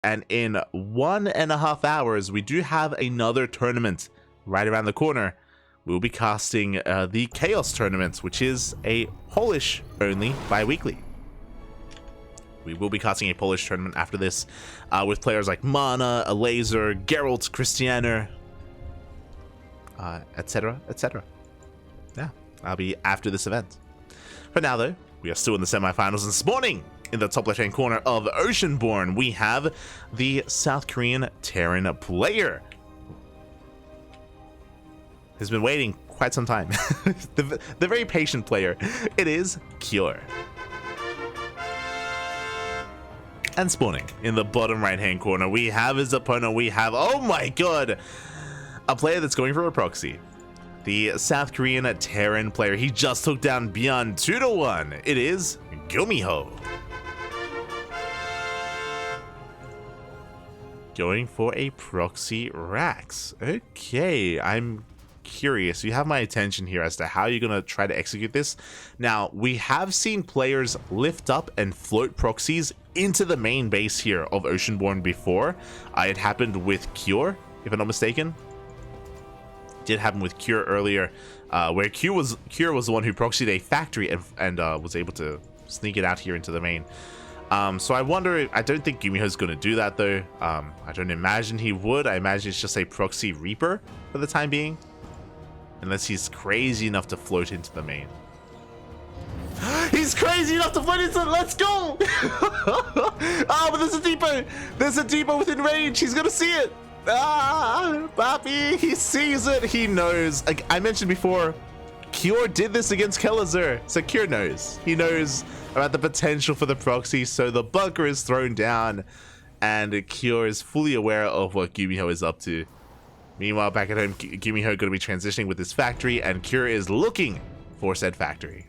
And in 1.5 hours, we do have another tournament right around the corner. We'll be casting the Chaos Tournament, which is a Polish-only bi-weekly. We will be casting a Polish tournament after this with players like Mana, Laser, Geralt, Cristiano, etc., etc. Yeah, I'll be after this event. For now, though, we are still in the semifinals, and this morning, in the top left-hand corner of Oceanborn, we have the South Korean Terran player. Has been waiting quite some time. the very patient player. It is Cure. And spawning in the bottom right-hand corner, we have his opponent. We have, oh my god, a player that's going for a proxy. The South Korean Terran player. He just took down Beyond 2-1. It is GuMiho. Going for a proxy Rax. Okay, I'm curious. You have my attention here as to how you're going to try to execute this. Now, we have seen players lift up and float proxies into the main base here of Oceanborn before. It happened with Cure, if I'm not mistaken. It did happen with Cure earlier, where Cure was the one who proxied a factory and was able to sneak it out here into the main. So I wonder, I don't think GuMiho's going to do that though. I don't imagine he would. I imagine it's just a proxy Reaper for the time being. Unless he's crazy enough to float into the main. He's crazy enough to float into, let's go! Oh, but there's a depot! There's a depot within range, he's gonna see it! Ah, Papi, he sees it, he knows. Like I mentioned before, Cure did this against Kelazur, so Cure knows. He knows about the potential for the proxy, so the bunker is thrown down, and Cure is fully aware of what GuMiho is up to. Meanwhile, back at home, GuMiho going to be transitioning with his factory, and Cure is looking for said factory.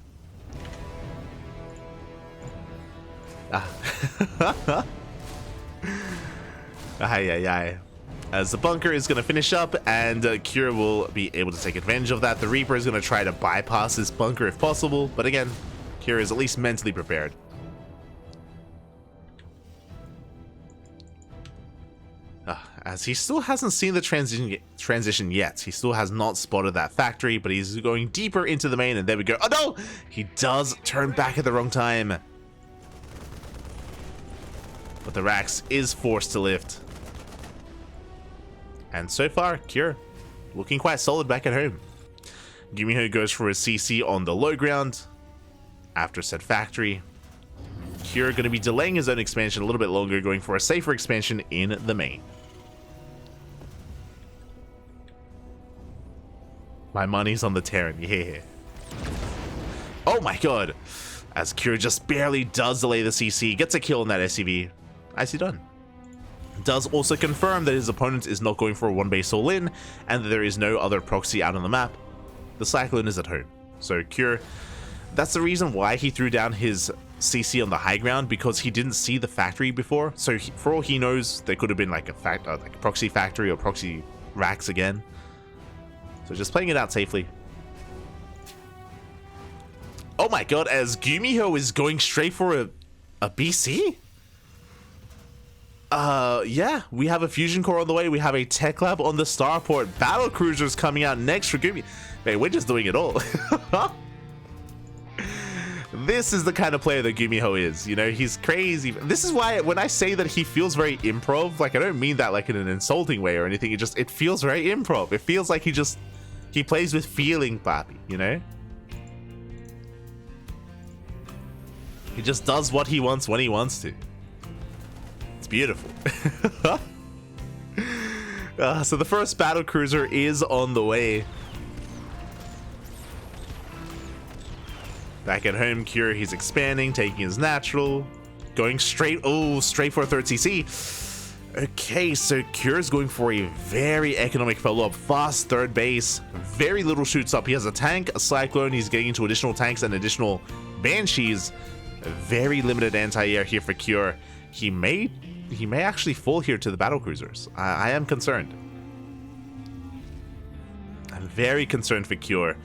As the bunker is going to finish up, and Cure will be able to take advantage of that. The Reaper is going to try to bypass this bunker if possible, but again, Cure is at least mentally prepared. As he still hasn't seen the transition yet. He still has not spotted that factory, but he's going deeper into the main, and there we go. Oh no! He does turn back at the wrong time. But the Rax is forced to lift. And so far, Cure looking quite solid back at home. GuMiho goes for a CC on the low ground after said factory. Cure going to be delaying his own expansion a little bit longer, going for a safer expansion in the main. My money's on the Terran, yeah. Oh my god. As Cure just barely does delay the CC, gets a kill on that SCV. Nicely done. Does also confirm that his opponent is not going for a one base all in, and that there is no other proxy out on the map. The Cyclone is at home. So Cure, that's the reason why he threw down his CC on the high ground, because he didn't see the factory before. So for all he knows, there could have been like a proxy factory or proxy Rax again. So just playing it out safely. Oh my god, as GuMiho is going straight for a BC? Yeah, we have a fusion core on the way. We have a tech lab on the starport. Battle cruisers coming out next for GuMiho. Man, we're just doing it all. This is the kind of player that GuMiho is. You know, he's crazy. This is why when I say that he feels very improv, like I don't mean that like in an insulting way or anything. It feels very improv. It feels like he plays with feeling, Papi, you know? He just does what he wants when he wants to. It's beautiful. So the first battle cruiser is on the way. Back at home, Cure, he's expanding, taking his natural, going straight for a third CC. Okay, so Cure's going for a very economic follow-up, fast third base, very little shoots up. He has a tank, a Cyclone, he's getting into additional tanks and additional Banshees. Very limited anti-air here for Cure. He may actually fall here to the battle cruisers. I am concerned. I'm very concerned for Cure.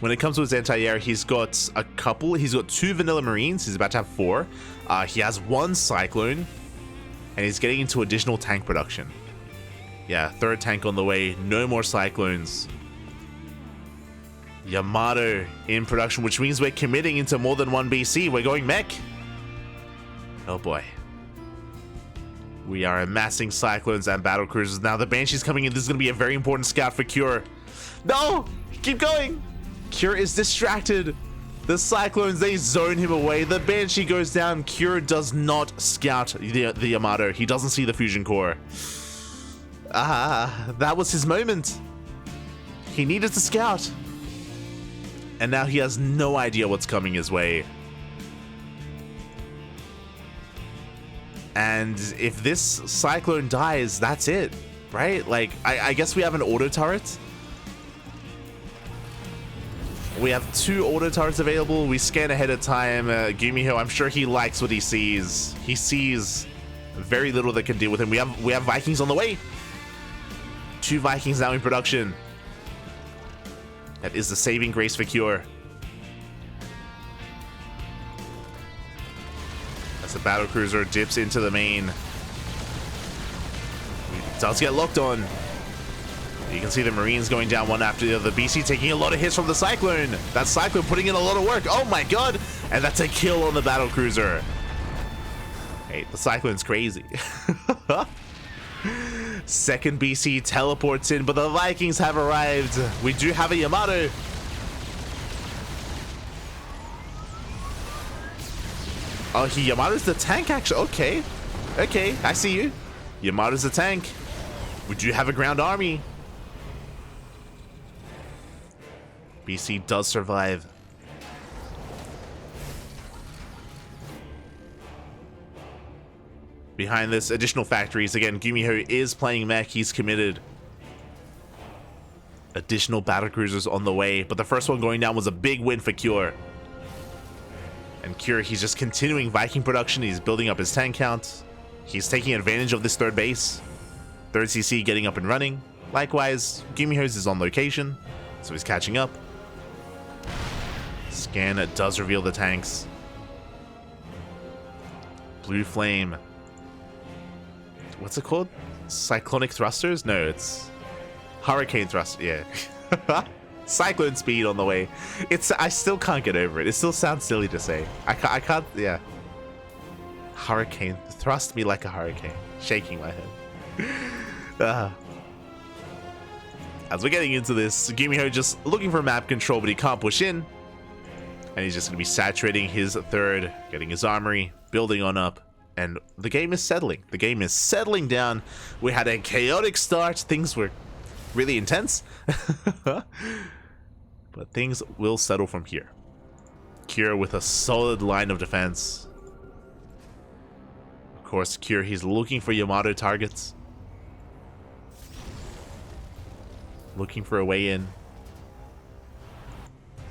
When it comes to his anti-air, he's got two Vanilla Marines. He's about to have 4. He has 1 Cyclone. And he's getting into additional tank production. Yeah, third tank on the way. No more Cyclones. Yamato in production, which means we're committing into more than one BC. We're going mech. Oh boy. We are amassing Cyclones and battle cruisers. Now the Banshee's coming in. This is going to be a very important scout for Cure. No! Keep going! Cure is distracted. The Cyclones, they zone him away. The Banshee goes down. Cure does not scout the Yamato. He doesn't see the fusion core. That was his moment. He needed to scout. And now he has no idea what's coming his way. And if this Cyclone dies, that's it, right? Like, I guess we have an auto turret. We have 2 auto turrets available. We scan ahead of time. GuMiho, I'm sure he likes what he sees. He sees very little that can deal with him. We have Vikings on the way. 2 Vikings now in production. That is the saving grace for Cure. As the battle cruiser dips into the main. It does get locked on. You can see the Marines going down one after the other. BC taking a lot of hits from the Cyclone. That Cyclone putting in a lot of work. Oh my god. And that's a kill on the battle cruiser. Hey, the Cyclone's crazy. Second BC teleports in, but the Vikings have arrived. We do have a Yamato. Oh, Yamato's the tank, actually. Okay. Okay, I see you. Yamato's the tank. We do have a ground army. BC does survive. Behind this, additional factories. Again, GuMiho is playing mech. He's committed. Additional battle cruisers on the way. But the first one going down was a big win for Cure. And Cure, he's just continuing Viking production. He's building up his tank count. He's taking advantage of this third base. Third CC getting up and running. Likewise, GuMiho's is on location, so he's catching up. Scan does reveal the tanks. Blue Flame. What's it called? Cyclonic thrusters? No, it's hurricane thrust. Yeah. Cyclone speed on the way. I still can't get over it. It still sounds silly to say. I can't. Yeah. Hurricane. Thrust me like a hurricane. Shaking my head. As we're getting into this, GuMiho just looking for map control, but he can't push in. And he's just going to be saturating his third, getting his armory, building on up. And the game is settling. The game is settling down. We had a chaotic start. Things were really intense. But things will settle from here. Cure with a solid line of defense. Of course, Cure, he's looking for Yamato targets. Looking for a way in.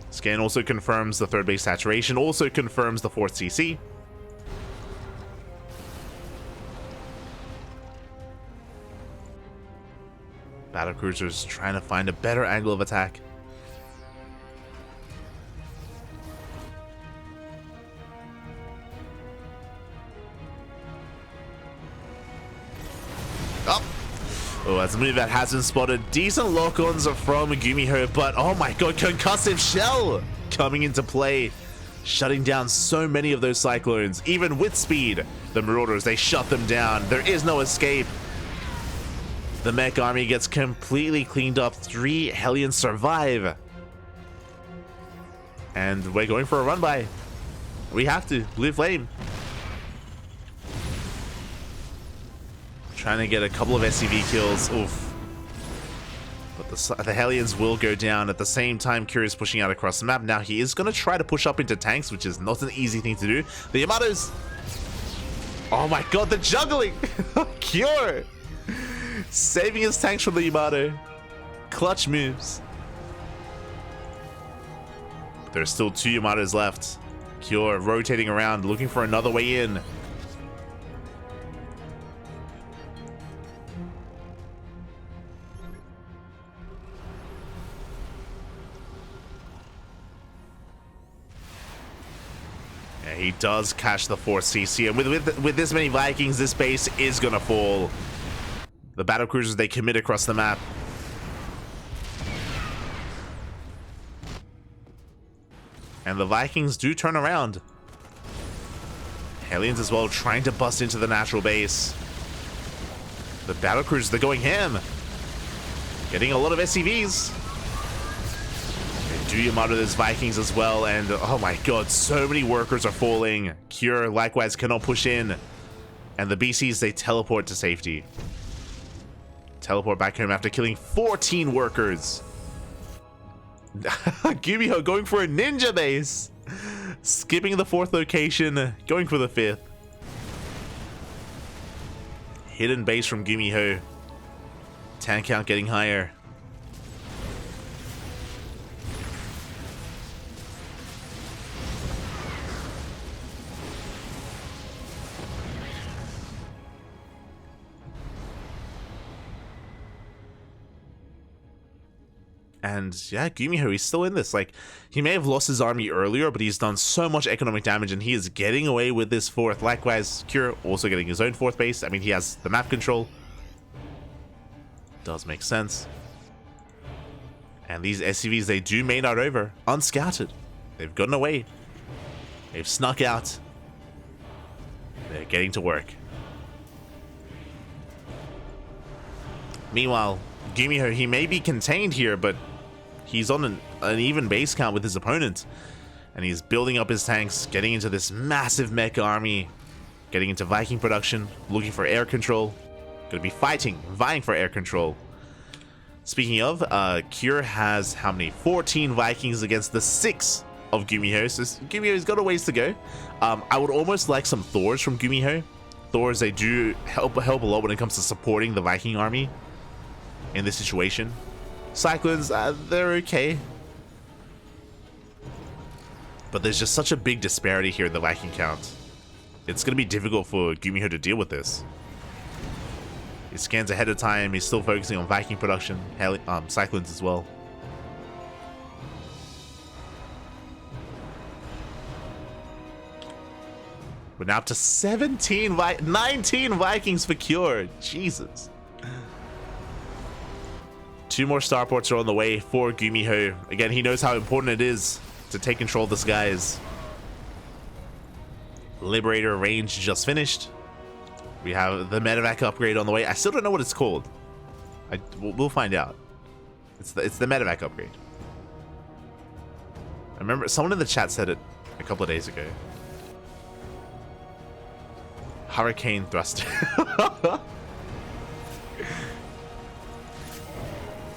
Scan also confirms the third base saturation, also confirms the fourth CC. Battlecruisers trying to find a better angle of attack. Oh, that's a move that has been spotted. Decent lock-ons from GuMiho, but oh my god, concussive shell coming into play. Shutting down so many of those Cyclones. Even with speed, the Marauders, they shut them down. There is no escape. The mech army gets completely cleaned up. 3 Hellions survive. And we're going for a run-by. We have to. Blue Flame. Trying to get a couple of SCV kills. Oof. But the Hellions will go down. At the same time, Cure is pushing out across the map. Now he is going to try to push up into tanks, which is not an easy thing to do. The Yamatos. Oh my god, the juggling. Cure. Saving his tanks from the Yamato. Clutch moves. There's still 2 Yamatos left. Cure rotating around, looking for another way in. Yeah, he does catch the 4th CC, and with this many Vikings, this base is gonna fall. The battle cruisers, they commit across the map. And the Vikings do turn around. Hellions as well, trying to bust into the natural base. The battle cruisers, they're going ham. Getting a lot of SCVs. And do Yamato those Vikings as well, and oh my god, so many workers are falling. Cure likewise cannot push in. And the BCs, they teleport to safety. Teleport back home after killing 14 workers. GuMiho going for a ninja base. Skipping the 4th location, going for the 5th. Hidden base from GuMiho. Tank count getting higher. And yeah, GuMiho, he's still in this. Like, he may have lost his army earlier, but he's done so much economic damage, and he is getting away with this 4th. Likewise, Cure also getting his own 4th base. I mean, he has the map control. Does make sense. And these SCVs, they do main out over, unscouted. They've gotten away. They've snuck out. They're getting to work. Meanwhile, GuMiho, he may be contained here, but he's on an even base count with his opponent. And he's building up his tanks, getting into this massive mech army, getting into Viking production, looking for air control. Gonna be fighting, vying for air control. Speaking of, Cure has how many? 14 Vikings against the 6 of GuMiho. So GuMiho's got a ways to go. I would almost like some Thors from GuMiho. Thors, they do help a lot when it comes to supporting the Viking army in this situation. Cyclones, they're okay. But there's just such a big disparity here in the Viking count. It's going to be difficult for GuMiho to deal with this. He scans ahead of time. He's still focusing on Viking production. Cyclones as well. We're now up to 19 Vikings for Cure. Jesus. 2 more starports are on the way for GuMiho. Again, he knows how important it is to take control of the skies. Liberator range just finished. We have the medevac upgrade on the way. I still don't know what it's called. We'll find out. It's the medevac upgrade. I remember someone in the chat said it a couple of days ago. Hurricane thruster.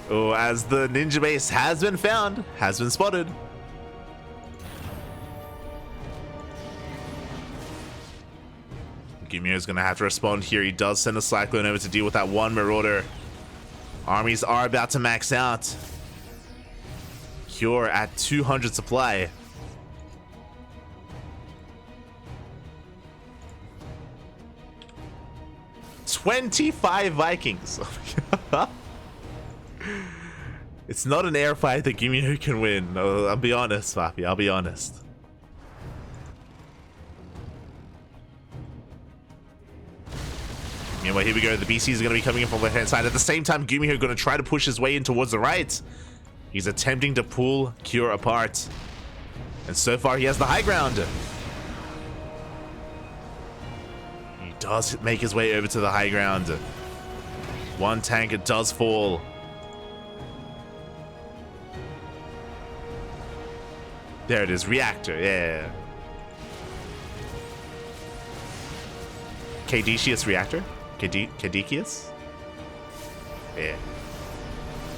Oh, as the ninja base has been found, has been spotted. GuMiho is going to have to respond here. He does send a Cyclone over to deal with that one Marauder. Armies are about to max out. Cure at 200 supply. "25 Vikings." It's not an air fight that GuMiho can win. I'll be honest, Fafi. I'll be honest. Meanwhile, here we go. The BCs are going to be coming in from the left-hand side. At the same time, GuMiho going to try to push his way in towards the right. He's attempting to pull Cure apart. And so far, he has the high ground. He does make his way over to the high ground. One tank, it does fall. There it is, reactor, yeah. Cadicius reactor? Cadicius? Yeah.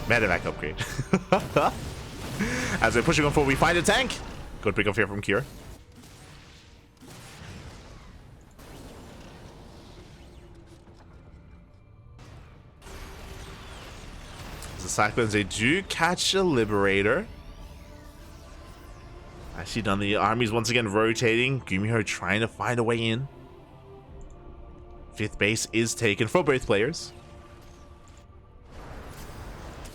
Medevac upgrade. As we're pushing on forward, we find a tank. Good pick up here from Cure. The Cyclones, they do catch a Liberator. I see done. The armies once again rotating. GuMiho trying to find a way in. 5th base is taken for both players.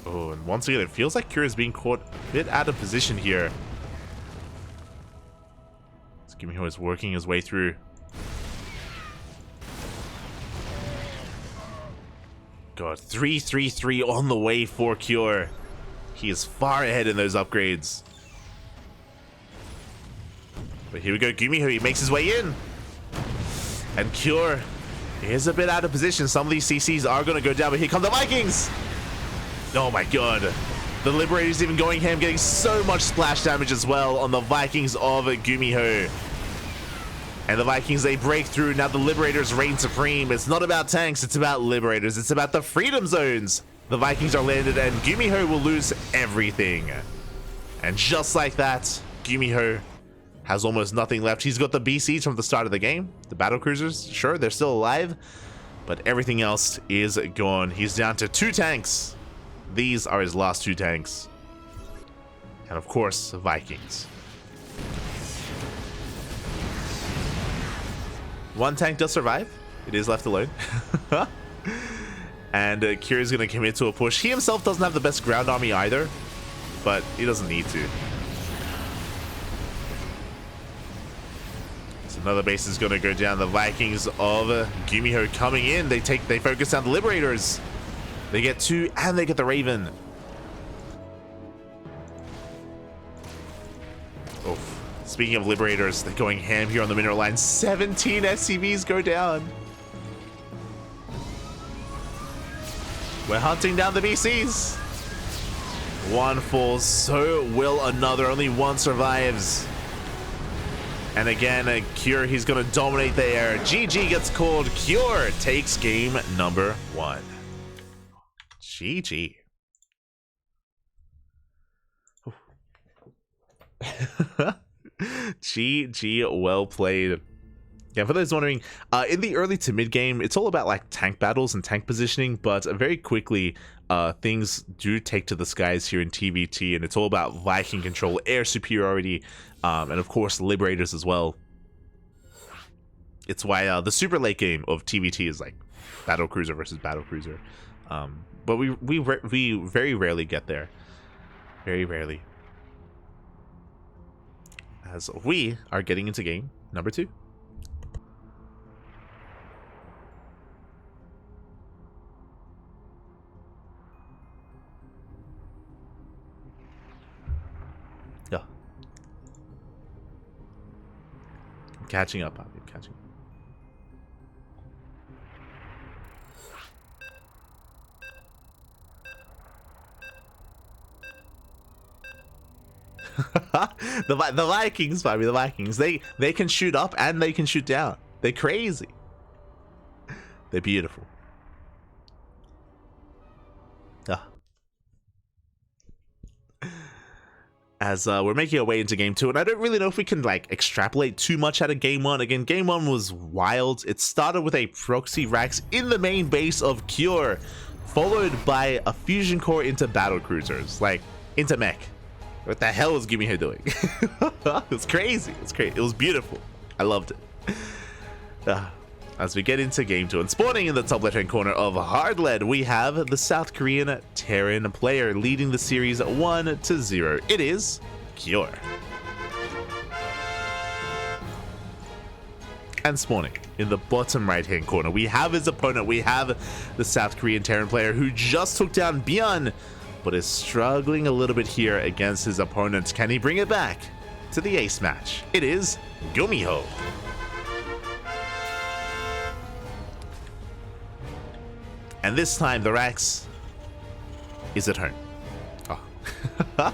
Oh, and once again, it feels like Cure is being caught a bit out of position here. GuMiho is working his way through. God, 3-3-3 on the way for Cure. He is far ahead in those upgrades. But here we go, GuMiho, he makes his way in. And Cure is a bit out of position. Some of these CCs are going to go down, but here come the Vikings. Oh my god. The Liberator's even going ham, getting so much splash damage as well on the Vikings of GuMiho. And the Vikings, they break through. Now the Liberators reign supreme. It's not about tanks, it's about Liberators. It's about the freedom zones. The Vikings are landed and GuMiho will lose everything. And just like that, GuMiho has almost nothing left. He's got the BCs from the start of the game. The battle cruisers, sure, they're still alive, but everything else is gone. He's down to 2 tanks. These are his last 2 tanks. And of course, Vikings. 1 tank does survive. It is left alone. And Kira's going to commit to a push. He himself doesn't have the best ground army either, but he doesn't need to. So another base is going to go down. The Vikings of GuMiho coming in. They focus on the Liberators. They get 2 and they get the Raven. Oh, speaking of Liberators, they're going ham here on the mineral line. 17 SCVs go down. We're hunting down the BCs. 1 falls, so will another. Only 1 survives. And again, Cure, he's going to dominate the air. GG gets called. Cure takes game number 1. GG. GG, well played. Yeah, for those wondering, in the early to mid game, it's all about like tank battles and tank positioning, but very quickly, things do take to the skies here in TvT, and it's all about Viking control, air superiority, and of course, Liberators as well. It's why the super late game of TvT is like battle cruiser versus battle cruiser, but we very rarely get there, very rarely, as we are getting into game number 2. Catching up, I'm catching up. The Vikings, Bobby, the Vikings. They can shoot up and they can shoot down. They're crazy. They're beautiful. As we're making our way into game 2, and I don't really know if we can like extrapolate too much out of game 1. Again, game 1 was wild. It started with a proxy Rax in the main base of Cure, followed by a fusion core into battle cruisers, like into mech. What the hell was GuMiho doing? It was crazy. It's crazy. It was beautiful. I loved it. As we get into game 2, and spawning in the top left hand corner of Hard Lead, we have the South Korean Terran player leading the series 1-0. It is Cure. And spawning in the bottom right hand corner, we have his opponent. We have the South Korean Terran player who just took down Byun, but is struggling a little bit here against his opponents. Can he bring it back to the ace match? It is GuMiho. And this time, the Rax is at home. Oh.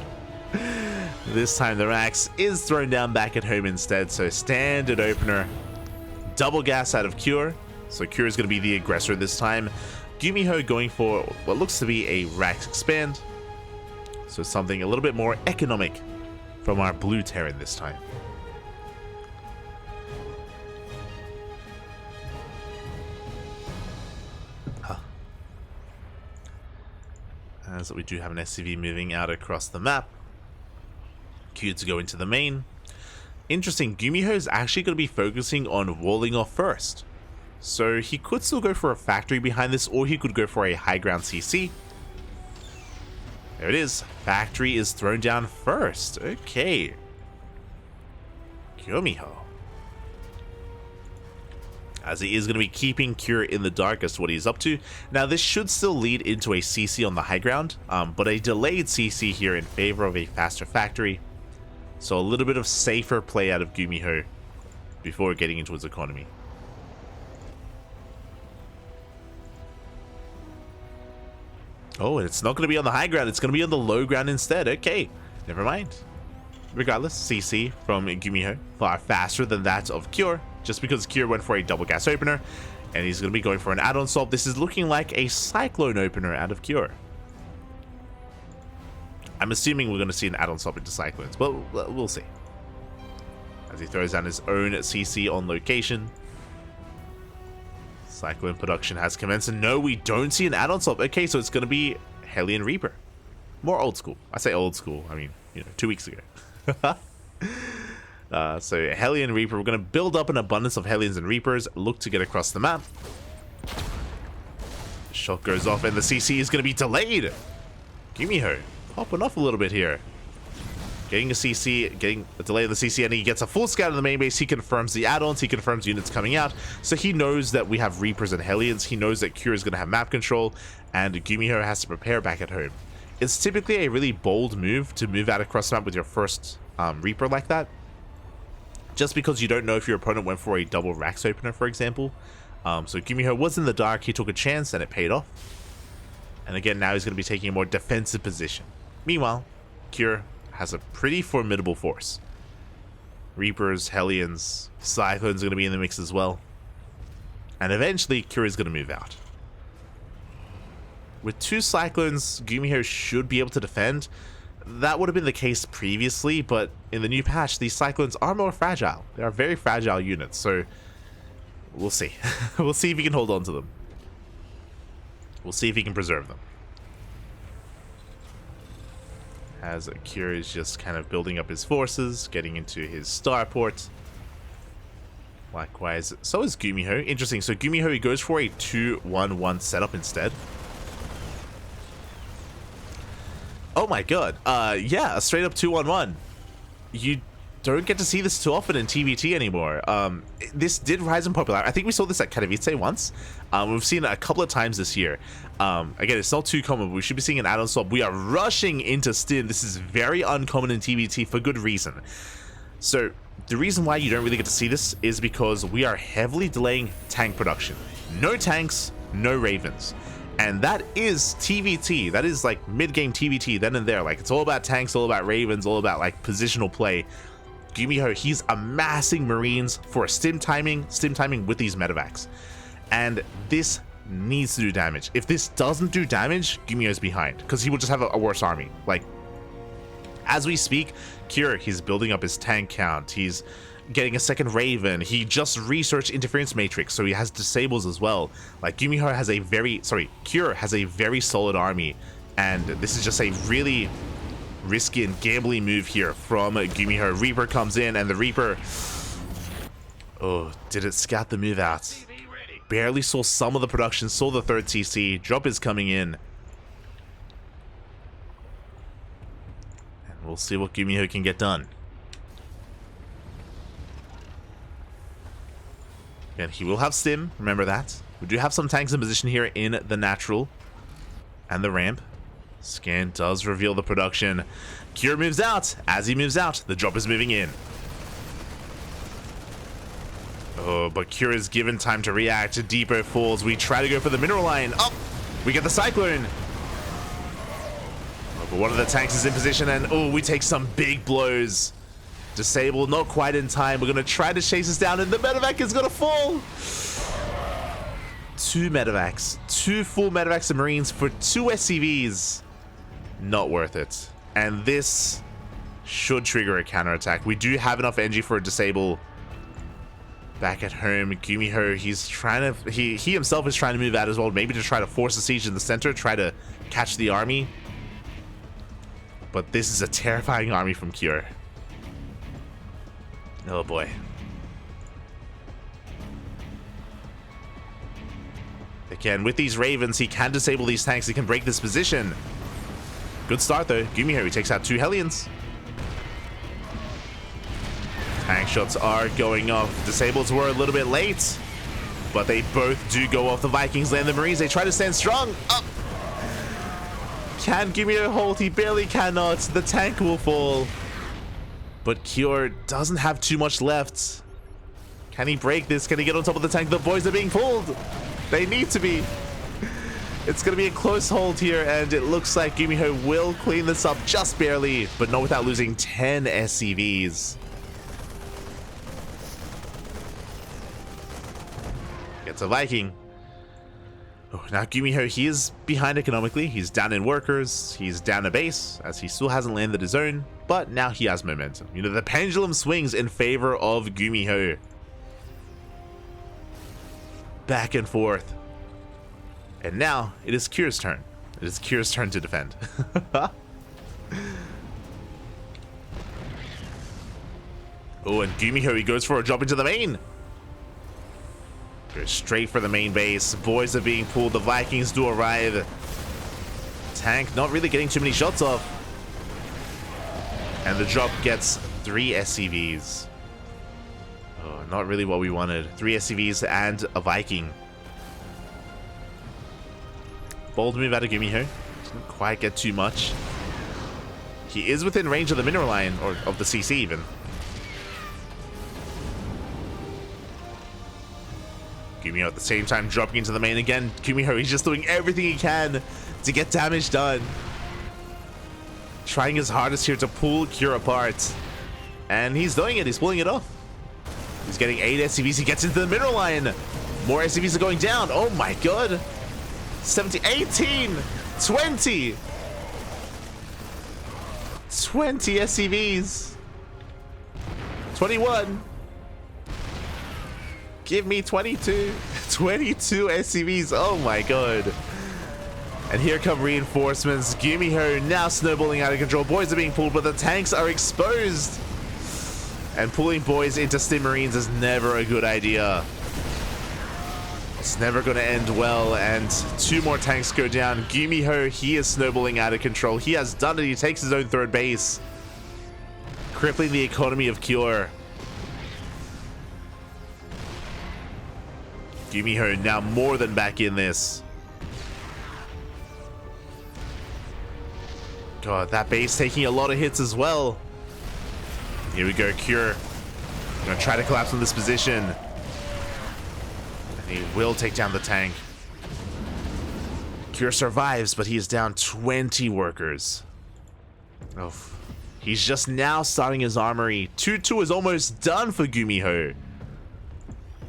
This time, the Rax is thrown down back at home instead. So standard opener, double gas out of Cure. So Cure is going to be the aggressor this time. GuMiho going for what looks to be a Rax expand. So something a little bit more economic from our blue Terran this time. As we do have an SCV moving out across the map. Q to go into the main. Interesting, GuMiho is actually going to be focusing on walling off first. So he could still go for a factory behind this, or he could go for a high ground CC. There it is. Factory is thrown down first. Okay. GuMiho as he is going to be keeping Cure in the dark as to what he's up to. Now, this should still lead into a CC on the high ground, but a delayed CC here in favor of a faster factory. So a little bit of safer play out of GuMiho before getting into his economy. Oh, and it's not going to be on the high ground. It's going to be on the low ground instead. Okay, never mind. Regardless, CC from GuMiho far faster than that of Cure, just because Cure went for a double gas opener, and he's going to be going for an add-on swap. This is looking like a Cyclone opener out of Cure. I'm assuming we're going to see an add-on swap into Cyclones, but we'll see. As he throws down his own CC on location. Cyclone production has commenced, and no, we don't see an add-on swap. Okay, so it's going to be Hellion Reaper. More old school. I say old school, I mean, 2 weeks ago. So Hellion Reaper, we're going to build up an abundance of Hellions and Reapers, look to get across the map. The shot goes off, and the CC is going to be delayed. GuMiho popping off a little bit here. Getting a CC, getting a delay in the CC, and he gets a full scout in the main base. He confirms the add-ons, he confirms units coming out. So he knows that we have Reapers and Hellions. He knows that Cure is going to have map control, and GuMiho has to prepare back at home. It's typically a really bold move to move out across the map with your first Reaper like that. Just because you don't know if your opponent went for a double Rax opener, for example. So GuMiho was in the dark, he took a chance, and it paid off. And again, now he's going to be taking a more defensive position. Meanwhile, Cure has a pretty formidable force. Reapers, Hellions, Cyclones are going to be in the mix as well. And eventually, Cure is going to move out. With 2 Cyclones, GuMiho should be able to defend. That would have been the case previously, but in the new patch, these Cyclones are more fragile. They are very fragile units, so we'll see. We'll see if he can hold on to them. We'll see if he can preserve them. As Cure is just kind of building up his forces, getting into his starport. Likewise, so is GuMiho. Interesting, so GuMiho, he goes for a 2-1-1 setup instead. Oh my god, yeah, a straight up 2-1-1. You don't get to see this too often in TvT anymore. This did rise in popularity. I think we saw this at Katowice once. We've seen it a couple of times this year. Again, it's not too common. We should be seeing an add-on swap. We are rushing into Stim. This is very uncommon in TvT for good reason. So the reason why you don't really get to see this is because we are heavily delaying tank production. No tanks, no Ravens. And that is TvT. That is like mid-game TvT then and there. Like, it's all about tanks, all about Ravens, all about like positional play. GuMiho, he's amassing Marines for stim timing with these medevacs. And this needs to do damage. If this doesn't do damage, GuMiho's behind, because he will just have a worse army. Like, as we speak, Cure, he's building up his tank count. He's getting a second Raven. He just researched Interference Matrix, so he has disables as well. Like, GuMiho has a very, Cure has a very solid army, and this is just a really risky and gambling move here from GuMiho. Reaper comes in, and the Reaper, oh, did it scout the move out? Barely saw some of the production, saw the third TC. Drop is coming in. And we'll see what GuMiho can get done. And he will have stim, remember that. We do have some tanks in position here in the natural and the ramp. Scan does reveal the production. Cure moves out. As he moves out, the drop is moving in. Oh, but Cure is given time to react. Depot falls. We try to go for the mineral line. Oh, we get the Cyclone. Oh, but one of the tanks is in position, and oh, we take some big blows. Disable, not quite in time. We're going to try to chase us down, and the medevac is going to fall. 2 medevacs. 2 full medevacs and Marines for 2 SCVs. Not worth it. And this should trigger a counterattack. We do have enough energy for a disable. Back at home, GuMiho, he's trying to, he himself is trying to move out as well, maybe to try to force a siege in the center, try to catch the army. But this is a terrifying army from Cure. Oh boy. Again, with these Ravens, he can disable these tanks, he can break this position. Good start though. GuMiho, he takes out 2 Hellions. Tank shots are going off. Disables were a little bit late. But they both do go off. The Vikings land the Marines. They try to stand strong. Up. Can GuMiho hold? He barely cannot. The tank will fall. But Cure doesn't have too much left. Can he break this? Can he get on top of the tank? The boys are being pulled. They need to be. It's going to be a close hold here, and it looks like GuMiho will clean this up just barely, but not without losing 10 SCVs. Gets a Viking. Oh, now GuMiho, he is behind economically. He's down in workers. He's down a base, as he still hasn't landed his own, but now he has momentum. You know, the pendulum swings in favor of GuMiho. Back and forth. And now it is Cure's turn. It is Cure's turn to defend. Oh, and GuMiho, he goes for a drop into the main. Goes straight for the main base. Boys are being pulled. The Vikings do arrive. Tank not really getting too many shots off. And the drop gets 3 SCVs. Oh, not really what we wanted. 3 SCVs and a Viking. Bold move out of GuMiho. Didn't quite get too much. He is within range of the mineral line, or of the CC even. GuMiho at the same time dropping into the main again. GuMiho, he's just doing everything he can to get damage done. Trying his hardest here to pull Cure apart. And he's doing it. He's pulling it off. He's getting 8 SCVs. He gets into the mineral line. More SCVs are going down. Oh my god. 17, 18, 20. 20 SCVs. 21. Give me 22. 22 SCVs. Oh my god. And here come reinforcements. GuMiho now snowballing out of control. Boys are being pulled, but the tanks are exposed. And pulling boys into Stim Marines is never a good idea. It's never going to end well, and 2 more tanks go down. GuMiho, he is snowballing out of control. He has done it. He takes his own 3rd base, crippling the economy of Cure. GuMiho now more than back in this. God, that base taking a lot of hits as well. Here we go, Cure. Gonna try to collapse in this position. He will take down the tank. Cure survives, but he is down 20 workers. Oh, he's just now starting his armory. 2-2 is almost done for GuMiho.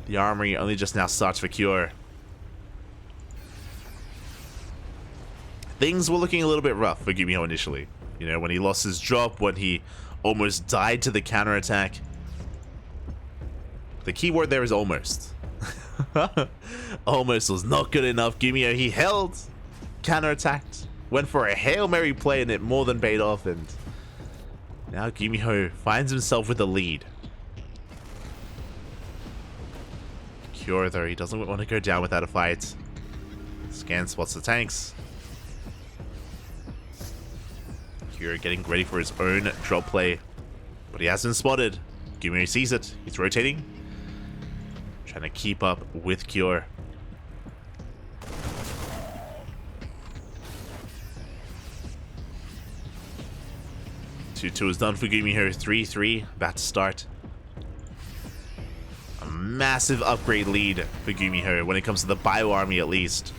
The armory only just now starts for Cure. Things were looking a little bit rough for GuMiho initially. You know, when he lost his drop, when he almost died to the counterattack. The key word there is almost. Almost was not good enough. GuMiho, he held, counterattacked, went for a Hail Mary play, and it more than paid off. And now GuMiho finds himself with the lead. Cure, though, he doesn't want to go down without a fight. Scan spots the tanks. Cure getting ready for his own drop play, but he has been spotted. GuMiho sees it. He's rotating. Trying to keep up with Cure. Two is done for GuMiho. 3-3 about to start. A massive upgrade lead for GuMiho when it comes to the bio army, at least.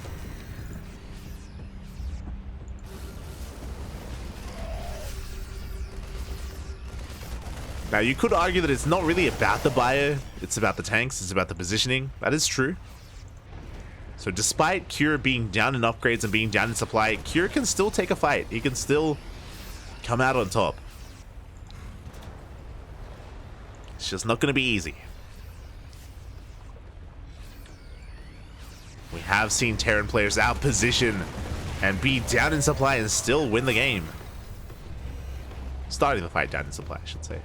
Now, you could argue that it's not really about the bio, it's about the tanks, it's about the positioning. That is true. So despite Cure being down in upgrades and being down in supply, Cure can still take a fight. He can still come out on top. It's just not going to be easy. We have seen Terran players out position and be down in supply and still win the game. Starting the fight down in supply, I should say.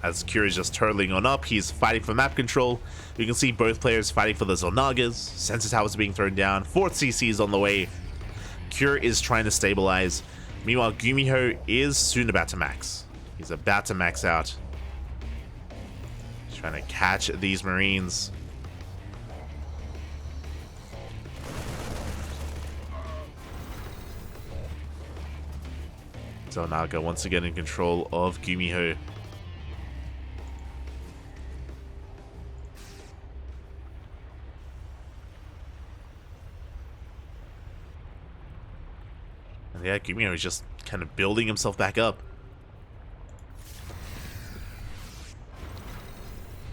As Cure is just turtling on up, he's fighting for map control. You can see both players fighting for the Zonagas. Sensor towers are being thrown down. 4th CC is on the way. Cure is trying to stabilize. Meanwhile, GuMiho is soon about to max. He's about to max out. Trying to catch these Marines. So Naga once again in control of GuMiho. And yeah, GuMiho is just kind of building himself back up.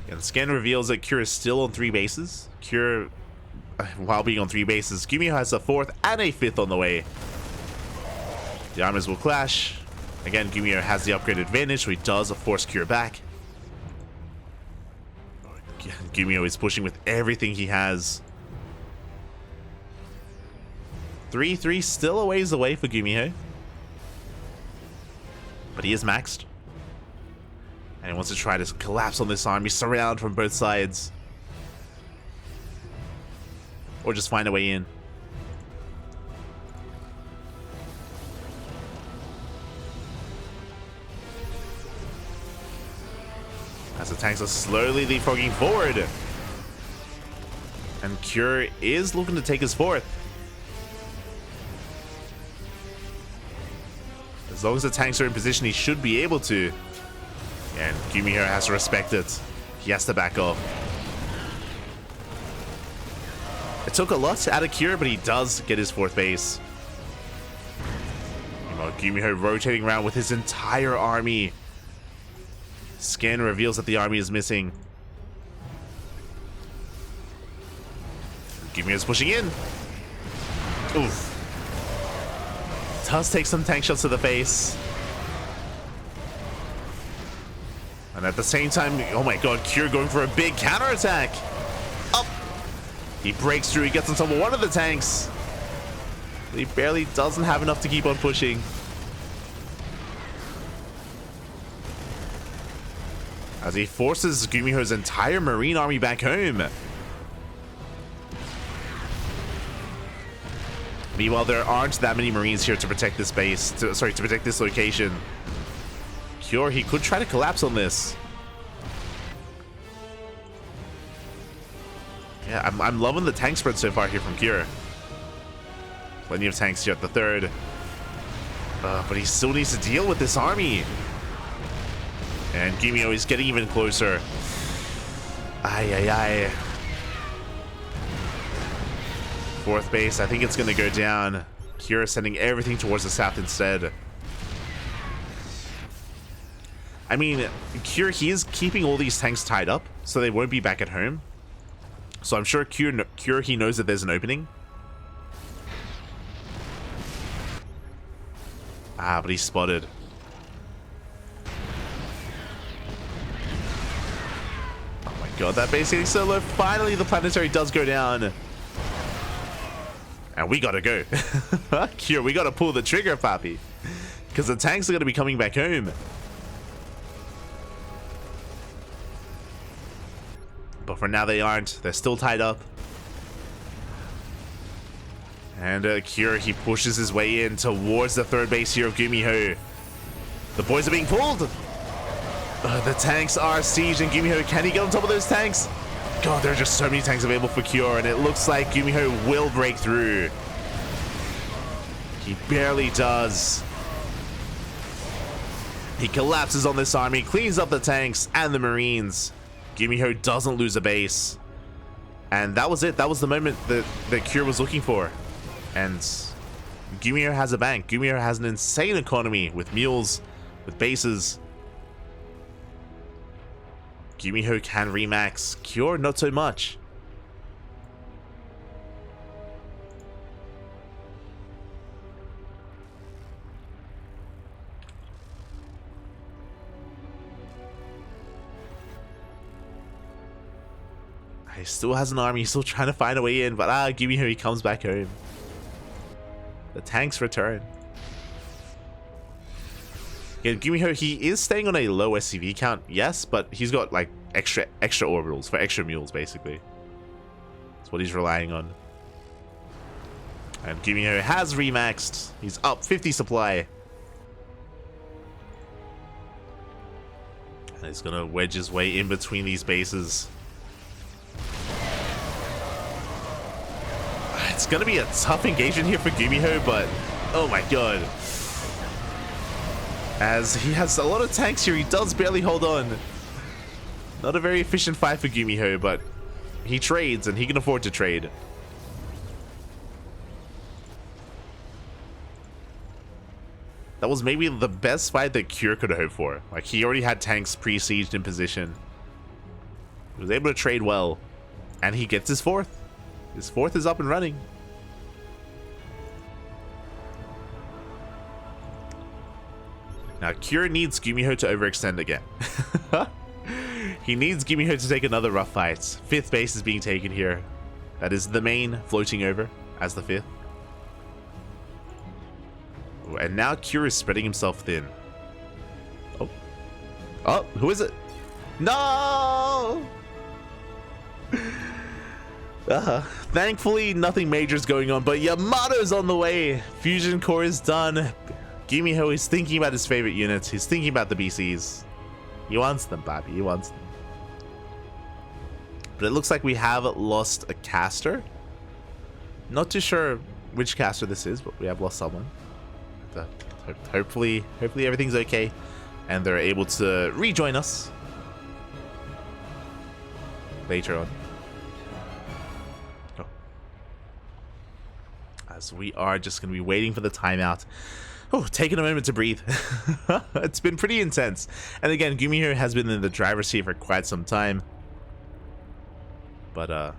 And the scan reveals that Cure is still on 3 bases. Cure, while being on 3 bases, GuMiho has a 4th and a 5th on the way. The armors will clash. Again, GuMiho has the upgrade advantage, so he does force Cure back. GuMiho is pushing with everything he has. 3-3 still a ways away for GuMiho. But he is maxed. And he wants to try to collapse on this army, surround from both sides. Or just find a way in. As the tanks are slowly leapfrogging forward. And Cure is looking to take his 4th. As long as the tanks are in position, he should be able to. And GuMiho has to respect it. He has to back off. It took a lot out of Cure, but he does get his 4th base. GuMiho rotating around with his entire army. Scan reveals that the army is missing. GuMiho is pushing in. Oof. Does take some tank shots to the face. And at the same time, oh my god, Cure going for a big counterattack. Up. He breaks through, he gets on top of one of the tanks. He barely doesn't have enough to keep on pushing. As he forces GuMiho's entire Marine army back home. Meanwhile, there aren't that many Marines here to protect this base, to protect this location. Cure, he could try to collapse on this. Yeah, I'm loving the tank spread so far here from Cure. Plenty of tanks here at the 3rd. But he still needs to deal with this army. And GuMiho is getting even closer. Ay. 4th base, I think it's going to go down. Cure sending everything towards the south instead. I mean, Cure, he is keeping all these tanks tied up, so they won't be back at home. So I'm sure Cure, he knows that there's an opening. But he's spotted. Oh my god, that base getting so low. Finally, the planetary does go down. And we gotta go. Cure, we gotta pull the trigger, papi. Because the tanks are gonna be coming back home. But for now, they aren't. They're still tied up. And Cure, he pushes his way in towards the 3rd base here of GuMiho. The boys are being pulled. The tanks are sieged, and GuMiho, can he get on top of those tanks? God, there are just so many tanks available for Cure, and it looks like GuMiho will break through. He barely does. He collapses on this army, cleans up the tanks and the Marines. GuMiho doesn't lose a base. And that was it. That was the moment that Cure was looking for. And GuMiho has a bank. GuMiho has an insane economy with mules, with bases. GuMiho can remax. Cure, not so much. He still has an army. He's still trying to find a way in. But GuMiho, he comes back home. The tanks return. Yeah, GuMiho, he is staying on a low SCV count, yes, but he's got like extra orbitals for extra mules, basically. That's what he's relying on. And GuMiho has remaxed. He's up 50 supply. He's gonna wedge his way in between these bases. It's gonna be a tough engagement here for GuMiho, but oh my god. As he has a lot of tanks here, he does barely hold on. Not a very efficient fight for GuMiho, but he trades and he can afford to trade. That was maybe the best fight that Cure could have hoped for. Like, he already had tanks pre-sieged in position. He was able to trade well. And he gets his fourth. His fourth is up and running. Now, Cure needs GuMiho to overextend again. He needs GuMiho to take another rough fight. Fifth base is being taken here. That is the main floating over as the fifth. And now Cure is spreading himself thin. Oh. Oh, who is it? No! Thankfully, nothing major is going on, but Yamato's on the way. Fusion core is done. GuMiho is thinking about his favorite units. He's thinking about the BCs. He wants them, Bobby. He wants them. But it looks like we have lost a caster. Not too sure which caster this is, but we have lost someone. Hopefully everything's okay, and they're able to rejoin us later on. Oh. As we are just going to be waiting for the timeout. Oh, taking a moment to breathe. It's been pretty intense. And again, GuMiho has been in the driver's seat for quite some time. But,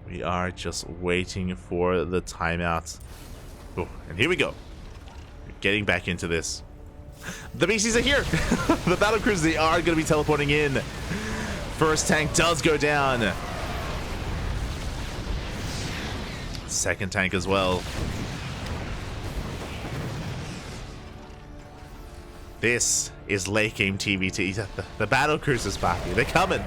we are just waiting for the timeout. Oh, and here we go. We're getting back into this. The BCs are here. The battle crews, they are going to be teleporting in. First tank does go down. Second tank as well. This is late game TvT. The battle cruisers, Papi. They're coming.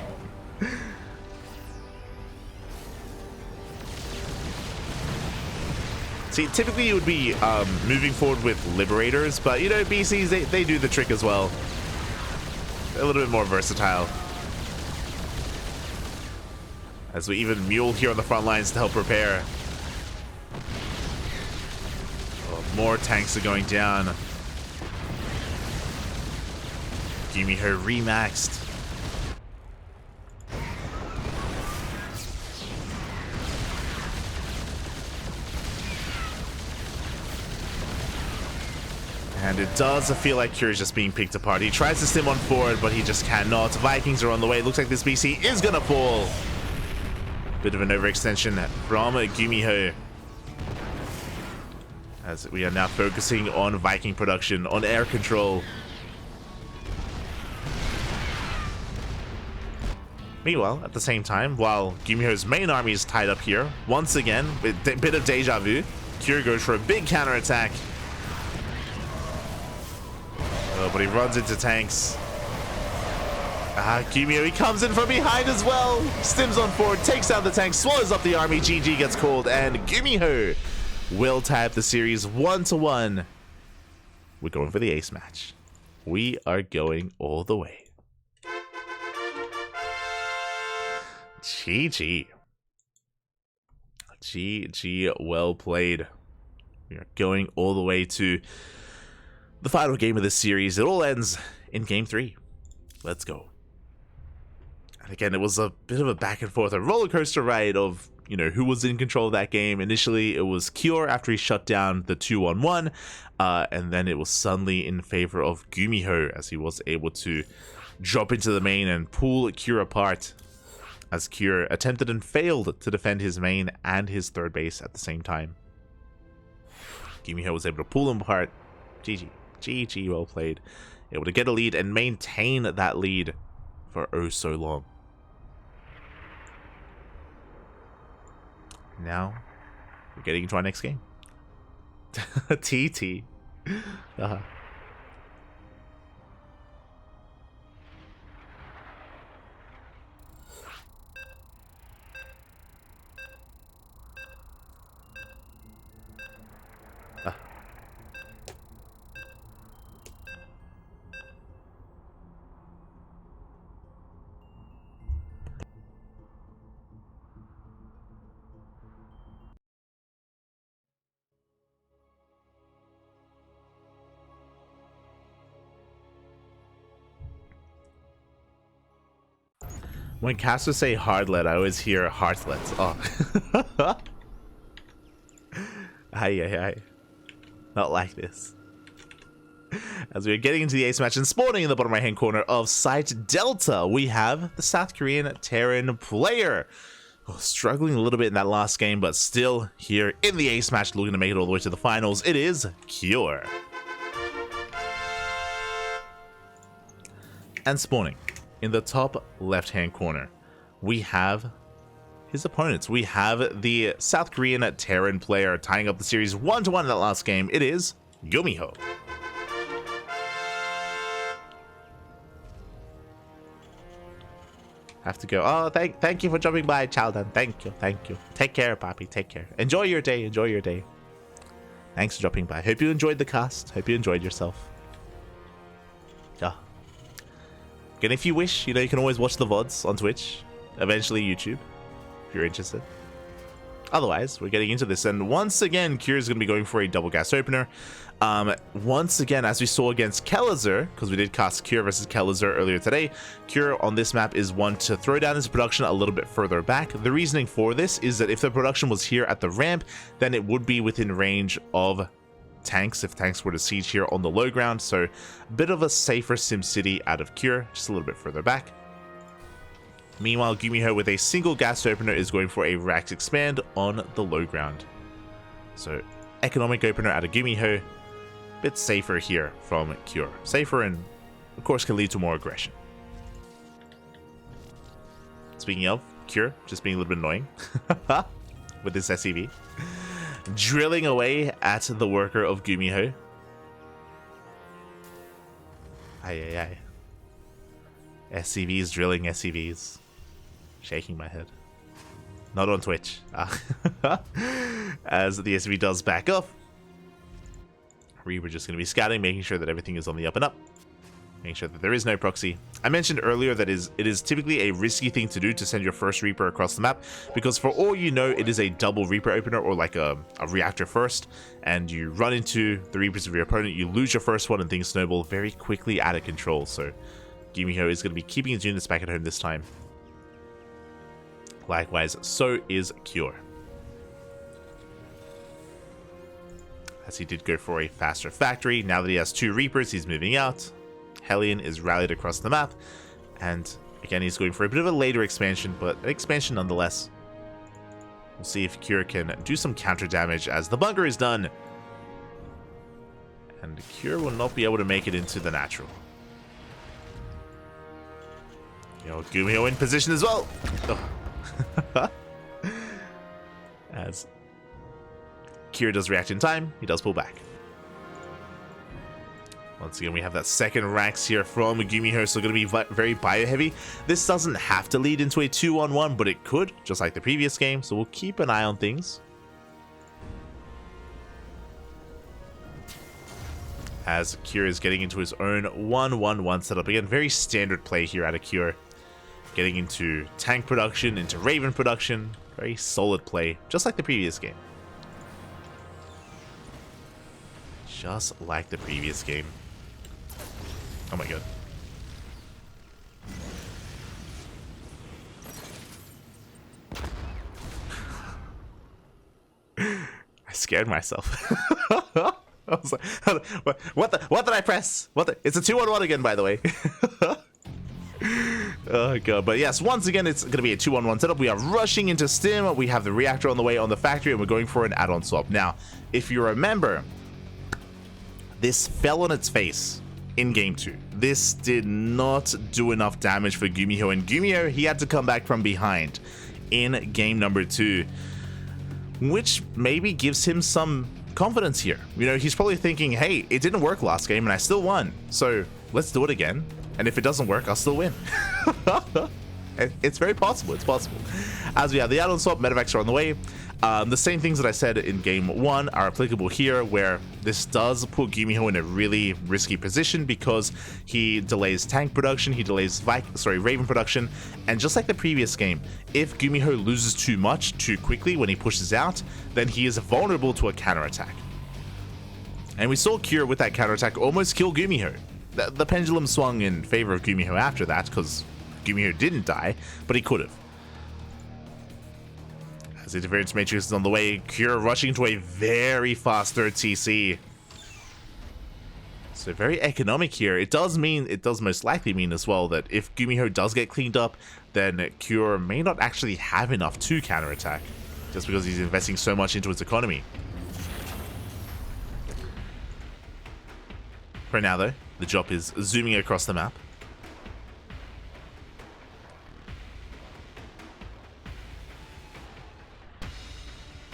See, typically you would be moving forward with Liberators, but you know, BCs, they do the trick as well. They're a little bit more versatile. As we even mule here on the front lines to help repair. Oh, more tanks are going down. GuMiho remaxed. And it does feel like Cure is just being picked apart. He tries to stim on forward, but he just cannot. Vikings are on the way. Looks like this BC is gonna fall. Bit of an overextension from GuMiho. As we are now focusing on Viking production, on air control. Meanwhile, at the same time, while GuMiho's main army is tied up here, once again, with a bit of deja vu, Cure goes for a big counterattack. Oh, but he runs into tanks. GuMiho, he comes in from behind as well. Stims on forward, takes out the tank, swallows up the army. GG gets called, and GuMiho will tie up the series 1-1. We're going for the ace match. We are going all the way. GG. GG, well played. We are going all the way to the final game of this series. It all ends in game 3. Let's go. And again, it was a bit of a back and forth, a roller coaster ride of, you know, who was in control of that game. Initially, it was Cure after he shut down the 2-on-1, and then it was suddenly in favor of GuMiho as he was able to drop into the main and pull Cure apart, as Cure attempted and failed to defend his main and his third base at the same time. GuMiho was able to pull him apart. GG. GG, well played. Able to get a lead and maintain that lead for oh so long. Now, we're getting into our next game. TT. When casters say hardlet, I always hear heartlet. Oh. Hi. Not like this. As we're getting into the ace match and spawning in the bottom right hand corner of Site Delta, we have the South Korean Terran player. Oh, struggling a little bit in that last game, but still here in the ace match, looking to make it all the way to the finals. It is Cure. And spawning in the top left hand corner, we have his opponents. We have the South Korean Terran player tying up the series 1-1 in that last game. It is GuMiho. Have to go. Oh, thank you for jumping by, Chowdan. Thank you. Take care, Papi. Take care. Enjoy your day. Thanks for dropping by. Hope you enjoyed the cast. Hope you enjoyed yourself. Yeah. And if you wish, you know, you can always watch the VODs on Twitch. Eventually YouTube, if you're interested. Otherwise, we're getting into this, and once again, Cure is going to be going for a double gas opener. Once again, as we saw against Kellizer, because we did cast Cure versus Kellizer earlier today, Cure on this map is one to throw down his production a little bit further back. The reasoning for this is that if the production was here at the ramp, then it would be within range of tanks if tanks were to siege here on the low ground. So a bit of a safer SimCity out of Cure, just a little bit further back. Meanwhile, GuMiho with a single gas opener is going for a Rax expand on the low ground. So economic opener out of GuMiho, bit safer here from Cure. Safer and of course can lead to more aggression. Speaking of, Cure just being a little bit annoying with this SCV. Drilling away at the worker of GuMiho. Aye. SCVs drilling SCVs. Shaking my head. Not on Twitch. As the SCV does back off. Reaper just going to be scouting, making sure that everything is on the up and up. Making sure that there is no proxy. I mentioned earlier that it is typically a risky thing to do to send your first Reaper across the map, because for all you know, it is a double Reaper opener or like a reactor first, and you run into the Reapers of your opponent, you lose your first one, and things snowball very quickly out of control. So GuMiho is going to be keeping his units back at home this time. Likewise, so is Cure. As he did go for a faster factory, now that he has 2 Reapers, he's moving out. Hellion is rallied across the map, and again, he's going for a bit of a later expansion, but an expansion nonetheless. We'll see if Cure can do some counter damage as the bunker is done. And Cure will not be able to make it into the natural. You know, GuMiho in position as well. Oh. As Cure does react in time, he does pull back. Once again, we have that second Rax here from GuMiho, so going to be very bio-heavy. This doesn't have to lead into a 2-on-1, but it could, just like the previous game, so we'll keep an eye on things. As Cure is getting into his own 1-1-1 setup. Again, very standard play here out of Cure. Getting into tank production, into Raven production. Very solid play, just like the previous game. Just like the previous game. Oh my god. I scared myself. I was like, what did I press? It's a 2-on-1 again, by the way. Oh god, but yes, once again, it's going to be a 2-on-1 setup. We are rushing into Stim. We have the reactor on the way on the factory, and we're going for an add-on swap. Now, if you remember, this fell on its face in game 2. This did not do enough damage for GuMiho, and GuMiho, he had to come back from behind in game number 2, which maybe gives him some confidence here. You know, he's probably thinking, hey, it didn't work last game and I still won, so let's do it again. And if it doesn't work, I'll still win. It's very possible. It's possible. As we have the add-on swap, medevacs are on the way. The same things that I said in game 1 are applicable here, where this does put GuMiho in a really risky position because he delays tank production, he delays Raven production, and just like the previous game, if GuMiho loses too much too quickly when he pushes out, then he is vulnerable to a counterattack. And we saw Cure with that counterattack almost kill GuMiho. The pendulum swung in favor of GuMiho after that, because GuMiho didn't die, but he could have. As the interference matrix is on the way, Cure rushing into a very fast third TC. So very economic here. It does most likely mean as well that if GuMiho does get cleaned up, then Cure may not actually have enough to counterattack, just because he's investing so much into its economy. For now though, the drop is zooming across the map.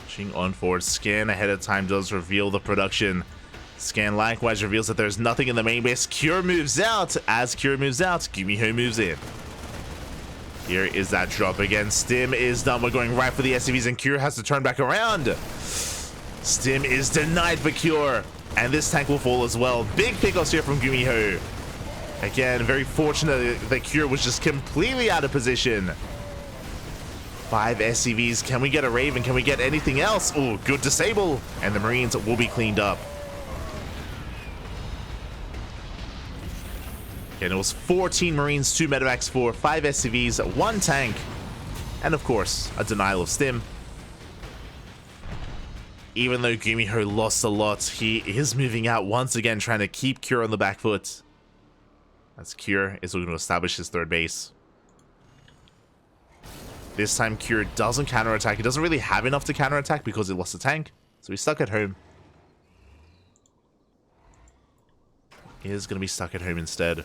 Pushing on forward, Scan ahead of time does reveal the production. Scan likewise reveals that there's nothing in the main base. Cure moves out. As Cure moves out, GuMiho moves in. Here is that drop again. Stim is done. We're going right for the SCVs, and Cure has to turn back around. Stim is denied for Cure, and this tank will fall as well. Big pickoffs here from GuMiho. Again, very fortunate that Cure was just completely out of position. 5 SCVs. Can we get a Raven? Can we get anything else? Oh, good disable, and the Marines will be cleaned up. And it was 14 Marines, 2 medevacs for 5 SCVs, 1 tank, and of course, a denial of Stim. Even though GuMiho lost a lot, he is moving out once again, trying to keep Cure on the back foot. As Cure is looking to establish his third base. This time Cure doesn't counterattack. He doesn't really have enough to counterattack because he lost a tank, so he's stuck at home. He is going to be stuck at home instead.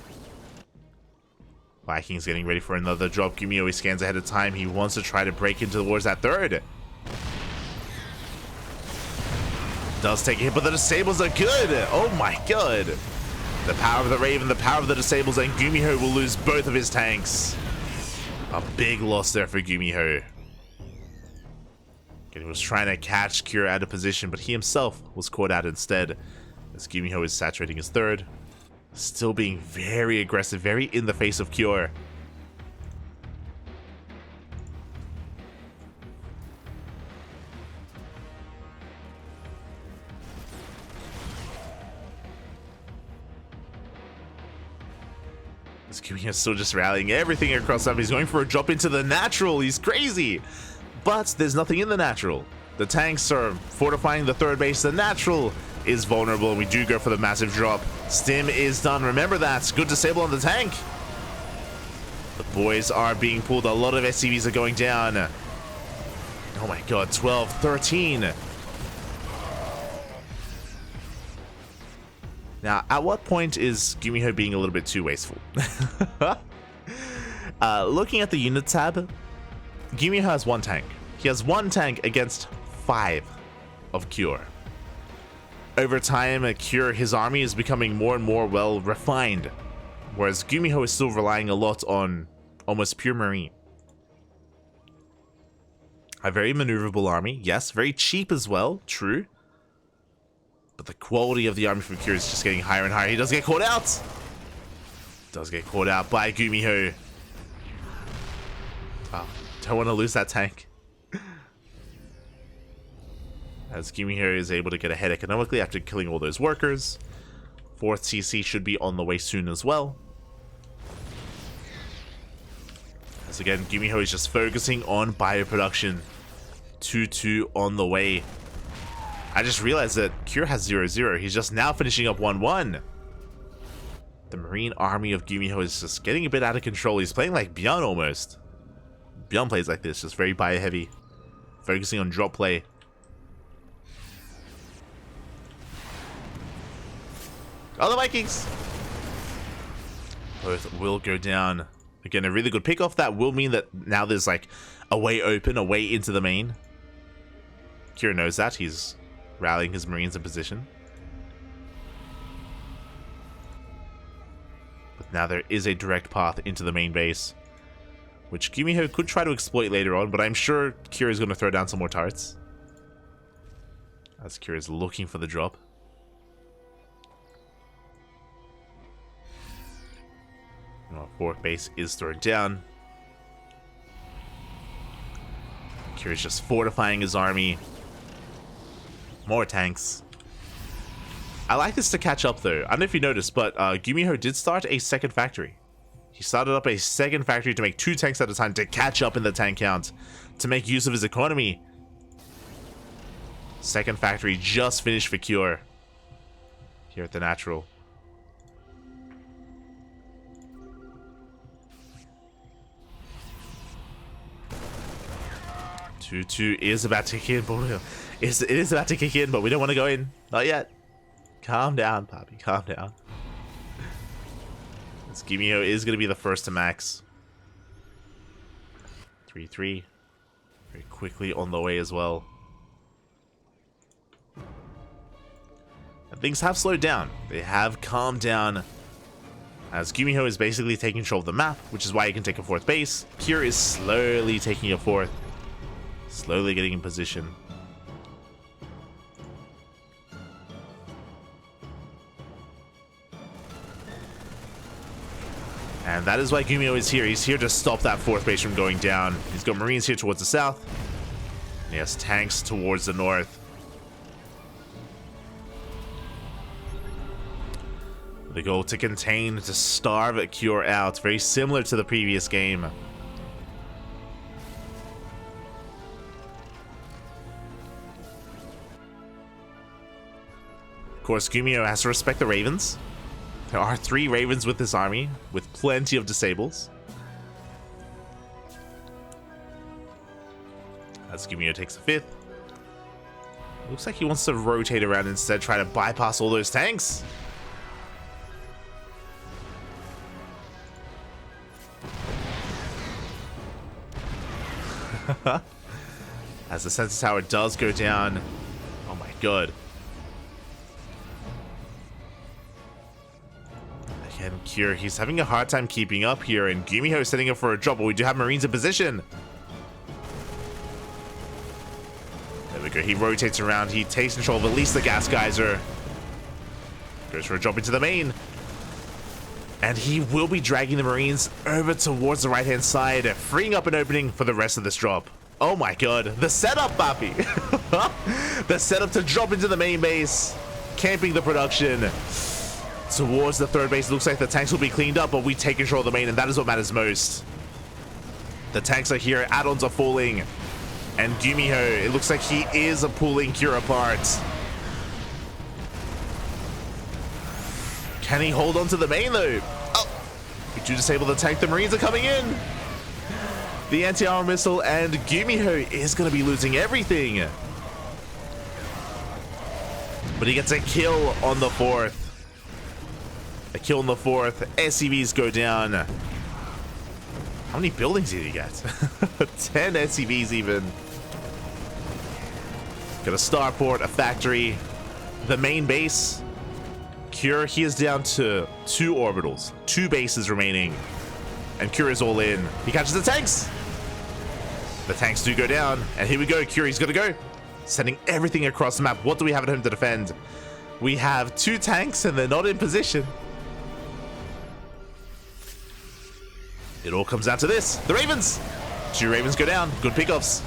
Vikings getting ready for another drop. GuMiho scans ahead of time. He wants to try to break into towards that third. Does take a hit, but the disables are good. Oh my god. The power of the Raven, the power of the disables, and GuMiho will lose both of his tanks. A big loss there for GuMiho. He was trying to catch Cure out of position, but he himself was caught out instead. As GuMiho is saturating his third. Still being very aggressive, very in the face of Cure. This GuMiho is still just rallying everything across the map. He's going for a drop into the natural. He's crazy. But there's nothing in the natural. The tanks are fortifying the third base. The natural is vulnerable, and we do go for the massive drop. Stim is done. Remember that. Good disable on the tank. The boys are being pulled. A lot of SCVs are going down. Oh my god, 12, 13. Now, at what point is GuMiho being a little bit too wasteful? Looking at the unit tab, GuMiho has 1 tank. He has 1 tank against 5 of Cure. Over time, Cure, his army is becoming more and more well refined, whereas GuMiho is still relying a lot on almost pure marine. A very maneuverable army, yes, very cheap as well, true. But the quality of the army from Cure is just getting higher and higher. He does get caught out. Does get caught out by GuMiho. Oh, don't want to lose that tank. As GuMiho is able to get ahead economically after killing all those workers. 4th CC should be on the way soon as well. As again, GuMiho is just focusing on bioproduction. 2-2 on the way. I just realized that Cure has 0-0. He's just now finishing up 1-1. The Marine army of GuMiho is just getting a bit out of control. He's playing like Beyond almost. Beyond plays like this, just very bio heavy. Focusing on drop play. Oh, the Vikings! Both will go down. Again, a really good pickoff. That will mean that now there's like a way open, a way into the main. Cure knows that. He's rallying his Marines in position. But now there is a direct path into the main base, which GuMiho could try to exploit later on, but I'm sure Cure is going to throw down some more turrets. As Cure is looking for the drop. Fourth base is thrown down. Cure is just fortifying his army. More tanks. I like this to catch up though. I don't know if you noticed, but GuMiho did start a second factory. He started up a second factory to make 2 tanks at a time to catch up in the tank count, to make use of his economy. Second factory just finished for Cure here at the Natural. Two is about to kick in, but it is about to kick in, but we don't want to go in. Not yet. Calm down, Poppy. Calm down. This GuMiho is going to be the first to max. 3-3. Very quickly on the way as well. And things have slowed down. They have calmed down. As GuMiho is basically taking control of the map, which is why he can take a 4th base. Cure is slowly taking a 4th. Slowly getting in position. And that is why GuMiho is here. He's here to stop that 4th base from going down. He's got Marines here towards the south. And he has tanks towards the north. The goal to contain, to starve Cure out. Very similar to the previous game. Of course, GuMiho has to respect the Ravens. There are 3 Ravens with this army, with plenty of disables. As GuMiho takes a 5th. Looks like he wants to rotate around instead, try to bypass all those tanks. As the sensor tower does go down. Oh my god. Again, Cure, he's having a hard time keeping up here, and GuMiho is setting up for a drop, but we do have Marines in position. There we go, he rotates around, he takes control of at least the gas geyser. Goes for a drop into the main. And he will be dragging the Marines over towards the right-hand side, freeing up an opening for the rest of this drop. Oh my god, the setup, Bappy! The setup to drop into the main base, camping the production. Towards the 3rd base, it looks like the tanks will be cleaned up, but we take control of the main, and that is what matters most. The tanks are here, add-ons are falling, and GuMiho, it looks like he is pulling Cure apart. Can he hold on to the main, though? Oh, we do disable the tank, the Marines are coming in. The anti-armor missile, and GuMiho is going to be losing everything. But he gets a kill on the 4th. A kill on the 4th. SCVs go down. How many buildings did he get? 10 SCVs even. Got a starport, a factory, the main base. Cure, he is down to 2 orbitals, 2 bases remaining. And Cure is all in. He catches the tanks. The tanks do go down. And here we go. Cure, he's going to go. Sending everything across the map. What do we have at home to defend? We have 2 tanks and they're not in position. It all comes down to this. The Ravens. 2 Ravens go down. Good pickoffs.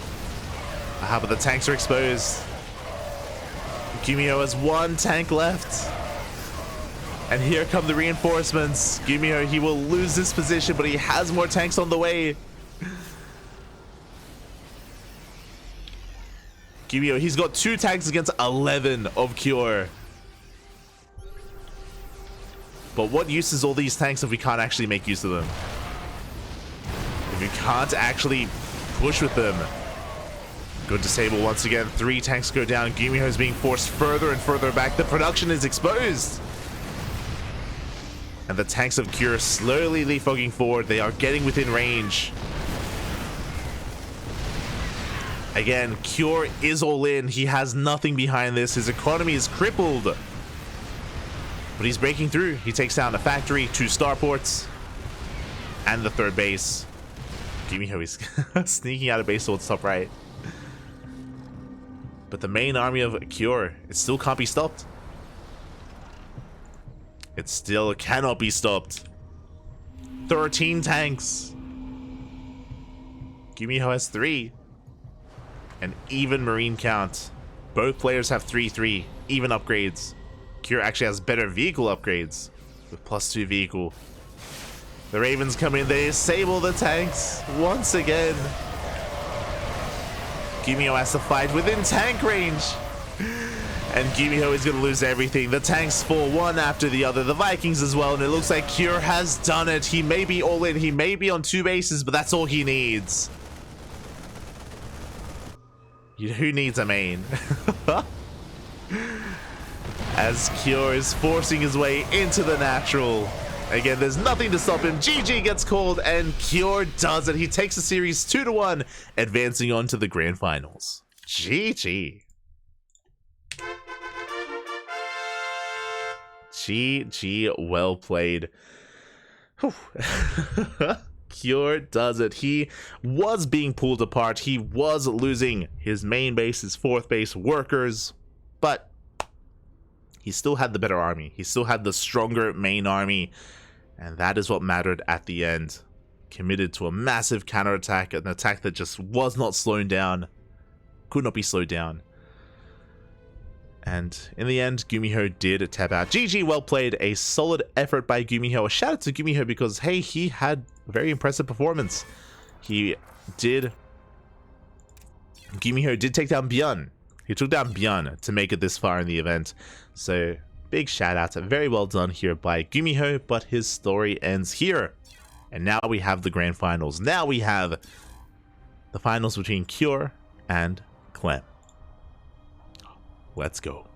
But the tanks are exposed. GuMiho has 1 tank left. And here come the reinforcements. GuMiho, he will lose this position, but he has more tanks on the way. GuMiho, he's got 2 tanks against 11 of Cure. But what use is all these tanks if we can't actually make use of them? If we can't actually push with them. Good disable once again. 3 tanks go down. GuMiho is being forced further and further back. The production is exposed. And the tanks of Cure slowly leapfrogging forward. They are getting within range. Again, Cure is all in. He has nothing behind this. His economy is crippled. But he's breaking through. He takes down a factory, 2 starports, and the 3rd base. GuMiho is sneaking out of base towards top right. But the main army of Cure, it still can't be stopped. It still cannot be stopped. 13 tanks. GuMiho has 3. An even Marine count. Both players have 3-3. Even upgrades. Cure actually has better vehicle upgrades. With +2 vehicle. The Ravens come in, they disable the tanks once again. GuMiho has to fight within tank range. And GuMiho is going to lose everything. The tanks fall one after the other. The Vikings as well. And it looks like Cure has done it. He may be all in. He may be on 2 bases, but that's all he needs. Who needs a main? As Cure is forcing his way into the natural. Again, there's nothing to stop him. GG gets called, and Cure does it. He takes the series 2-1, advancing on to the grand finals. GG. GG, well played. Cure does it. He was being pulled apart. He was losing his main base, his 4th base workers, but he still had the better army. He still had the stronger main army, and that is what mattered at the end. Committed to a massive counterattack, an attack that just was not slowed down, could not be slowed down. And in the end, GuMiho did tap out. GG, well played. A solid effort by GuMiho. A shout out to GuMiho because, hey, he had a very impressive performance. GuMiho did take down Bjorn. He took down Bjorn to make it this far in the event. So, big shout out. Very well done here by GuMiho, but his story ends here. And now we have the grand finals. Now we have the finals between Cure and Clem. Let's go.